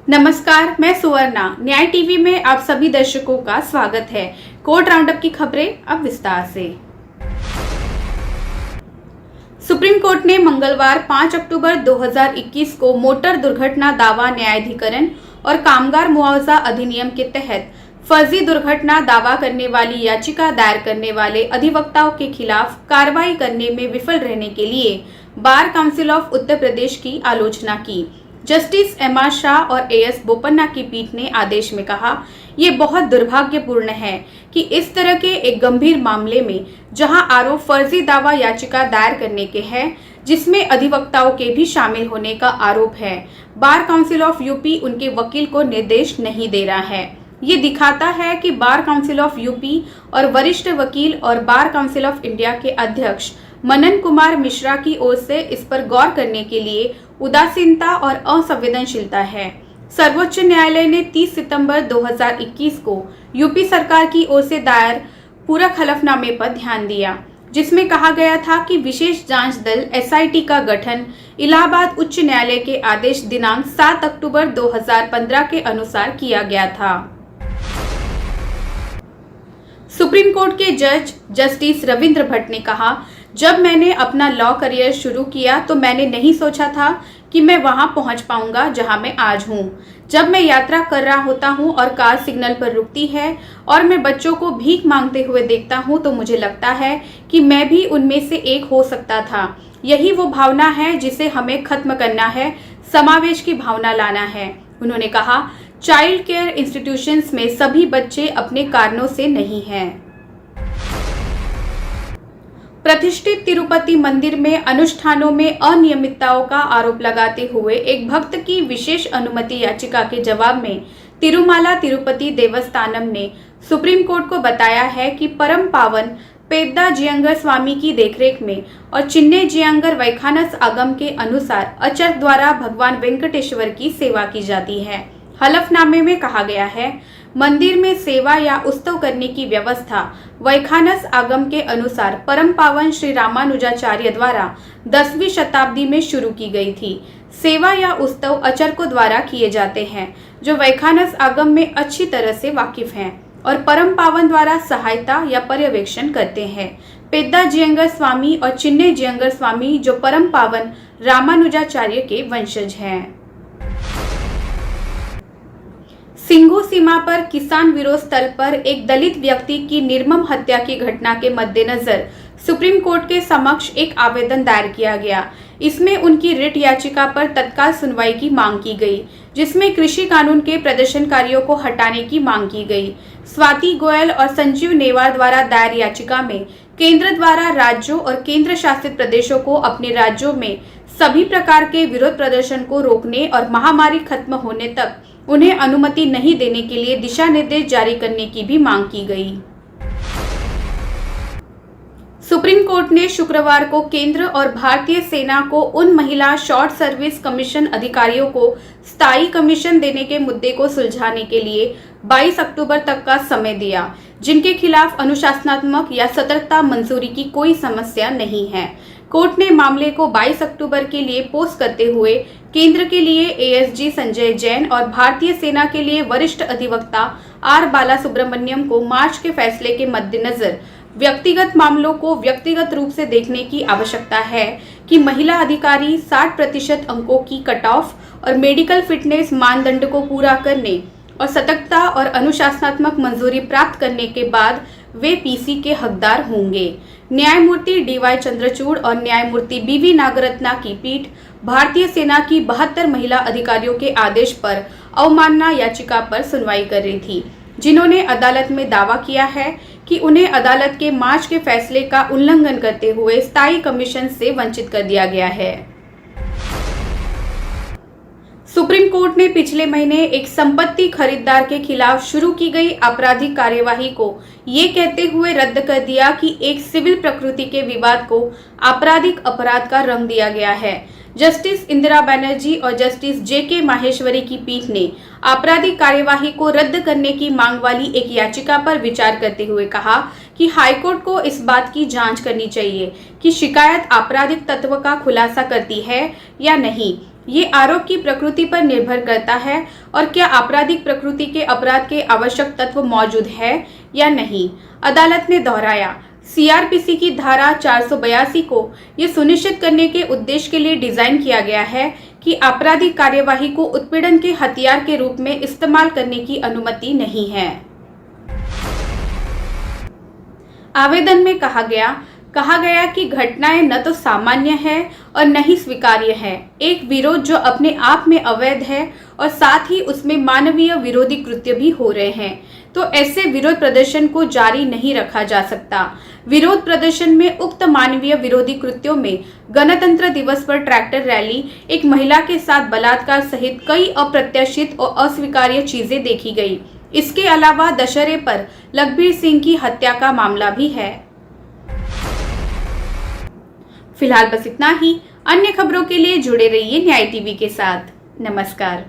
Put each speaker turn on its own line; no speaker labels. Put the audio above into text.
नमस्कार, मैं सुवर्णा। न्याय टीवी में आप सभी दर्शकों का स्वागत है। कोर्ट राउंडअप की खबरें अब विस्तार से। सुप्रीम कोर्ट ने मंगलवार 5 अक्टूबर 2021 को मोटर दुर्घटना दावा न्यायाधिकरण और कामगार मुआवजा अधिनियम के तहत फर्जी दुर्घटना दावा करने वाली याचिका दायर करने वाले अधिवक्ताओं के खिलाफ कार्रवाई करने में विफल रहने के लिए bar council of Uttar Pradesh की आलोचना की। Justice MR. शाह और ए.एस. बोपन्ना की पीठ ने आदेश में कहा, ये बहुत दुर्भाग्यपूर्ण है कि इस तरह के एक गंभीर मामले में जहां आरोप फर्जी दावा याचिका दायर करने के हैं, जिसमें अधिवक्ताओं के भी शामिल होने का आरोप है, बार काउंसिल ऑफ यूपी उनके वकील को निर्देश नहीं दे रहा है। ये दिखाता है कि बार काउंसिल ऑफ यूपी और वरिष्ठ वकील और बार काउंसिल ऑफ इंडिया के अध्यक्ष मनन कुमार मिश्रा की ओर से इस पर गौर करने के लिए उदासीनता और असंवेदनशीलता है। सर्वोच्च न्यायालय ने 30 सितंबर 2021 को यूपी सरकार की ओर से दायर पूरक हलफनामे पर ध्यान दिया, जिसमें कहा गया था कि विशेष जांच दल एसआईटी का गठन इलाहाबाद उच्च न्यायालय के आदेश दिनांक 7 अक्टूबर 2015 के अनुसार किया गया था। सुप्रीम कोर्ट के जज जस्टिस रविंद्र भट्ट ने कहा, जब मैंने अपना लॉ करियर शुरू किया तो मैंने नहीं सोचा था कि मैं वहां पहुंच पाऊंगा जहां मैं आज हूं। जब मैं यात्रा कर रहा होता हूं और कार सिग्नल पर रुकती है और मैं बच्चों को भीख मांगते हुए देखता हूं तो मुझे लगता है कि मैं भी उनमें से एक हो सकता था। यही वो भावना है जिसे हमें खत्म करना है, समावेश की भावना लाना है। उन्होंने कहा, चाइल्ड केयर इंस्टीट्यूशंस में सभी बच्चे अपने कारणों से नहीं हैं। प्रतिष्ठित तिरुपति मंदिर में अनुष्ठानों में अनियमितताओं का आरोप लगाते हुए एक भक्त की विशेष अनुमति याचिका के जवाब में तिरुमाला तिरुपति देवस्थानम ने सुप्रीम कोर्ट को बताया है कि परम पावन पेद्दा जियंगर स्वामी की देखरेख में और चिन्ने जियंगर वैखानस आगम के अनुसार अचर द्वारा भगवान वेंकटेश्वर की सेवा की जाती है। हलफनामे में कहा गया है, मंदिर में सेवा या उत्सव करने की व्यवस्था वैखानस आगम के अनुसार परम पावन श्री रामानुजाचार्य द्वारा 10वीं शताब्दी में शुरू की गई थी। सेवा या उत्सव अचरकों द्वारा किए जाते हैं जो वैखानस आगम में अच्छी तरह से वाकिफ हैं और परम पावन द्वारा सहायता या पर्यवेक्षण करते हैं। पेद्दा जियंगर स्वामी और चिन्ने जियंगर स्वामी जो परम पावन रामानुजाचार्य के वंशज हैं। सिंघू सीमा पर किसान विरोध स्थल पर एक दलित व्यक्ति की निर्मम हत्या की घटना के मद्देनजर सुप्रीम कोर्ट के समक्ष एक आवेदन दायर किया गया। इसमें उनकी रिट याचिका पर तत्काल सुनवाई की मांग की गई, जिसमें कृषि कानून के प्रदर्शनकारियों को हटाने की मांग की गई। स्वाति गोयल और संजीव नेवार द्वारा दायर याचिका में केंद्र द्वारा राज्यों और केंद्र शासित प्रदेशों को अपने राज्यों में सभी प्रकार के विरोध प्रदर्शन को रोकने और महामारी खत्म होने तक उन्हें अनुमति नहीं देने के लिए दिशा निर्देश जारी करने की भी मांग की गई। सुप्रीम कोर्ट ने शुक्रवार को केंद्र और भारतीय सेना को उन महिला शॉर्ट सर्विस कमीशन अधिकारियों को स्थायी कमीशन देने के मुद्दे को सुलझाने के लिए 22 अक्टूबर तक का समय दिया, जिनके खिलाफ अनुशासनात्मक या सतर्कता मंजूरी की कोई समस्या नहीं है। कोर्ट ने मामले को 22 अक्टूबर के लिए पोस्ट करते हुए केंद्र के लिए एएसजी संजय जैन और भारतीय सेना के लिए वरिष्ठ अधिवक्ता आर बालासुब्रमण्यम को मार्च के फैसले के मद्देनजर व्यक्तिगत मामलों को व्यक्तिगत रूप से देखने की आवश्यकता है कि महिला अधिकारी 60% अंकों की कट ऑफ और मेडिकल फिटनेस मानदंड को पूरा करने और सतर्कता और अनुशासनात्मक मंजूरी प्राप्त करने के बाद वे पीसी के हकदार होंगे। न्यायमूर्ति डीवाई चंद्रचूड़ और न्यायमूर्ति बीवी नागरत्ना की पीठ भारतीय सेना की 72 महिला अधिकारियों के आदेश पर अवमानना याचिका पर सुनवाई कर रही थी, जिन्होंने अदालत में दावा किया है कि उन्हें अदालत के मार्च के फैसले का उल्लंघन करते हुए स्थायी कमीशन से वंचित कर दिया गया है। सुप्रीम कोर्ट ने पिछले महीने एक संपत्ति खरीदार के खिलाफ शुरू की गई आपराधिक कार्यवाही को ये कहते हुए रद्द कर दिया कि एक सिविल प्रकृति के विवाद को आपराधिक अपराध का रंग दिया गया है। जस्टिस इंदिरा बनर्जी और जस्टिस जे.के. माहेश्वरी की पीठ ने आपराधिक कार्यवाही को रद्द करने की मांग वाली एक याचिका पर विचार करते हुए कहा कि हाईकोर्ट को इस बात की जांच करनी चाहिए कि शिकायत आपराधिक तत्व का खुलासा करती है या नहीं। ये आरोप की प्रकृति पर निर्भर करता है और क्या आपराधिक प्रकृति के अपराध के आवश्यक तत्व मौजूद है या नहीं। अदालत ने दोहराया, सीआरपीसी की धारा 482 को ये सुनिश्चित करने के उद्देश्य के लिए डिजाइन किया गया है कि आपराधिक कार्यवाही को उत्पीड़न के हथियार के रूप में इस्तेमाल करने की अनुमति नहीं है। आवेदन में कहा गया कि घटनाएं न तो सामान्य है और न ही स्वीकार्य है। एक विरोध जो अपने आप में अवैध है और साथ ही उसमें मानवीय विरोधी कृत्य भी हो रहे हैं, तो ऐसे विरोध प्रदर्शन को जारी नहीं रखा जा सकता। विरोध प्रदर्शन में उक्त मानवीय विरोधी कृत्यों में गणतंत्र दिवस पर ट्रैक्टर रैली, एक महिला के साथ बलात्कार सहित कई अप्रत्याशित और अस्वीकार्य चीजें देखी गई। इसके अलावा दशहरे पर लखबीर सिंह की हत्या का मामला भी है। फिलहाल बस इतना ही। अन्य खबरों के लिए जुड़े रहिए न्याय टीवी के साथ। नमस्कार।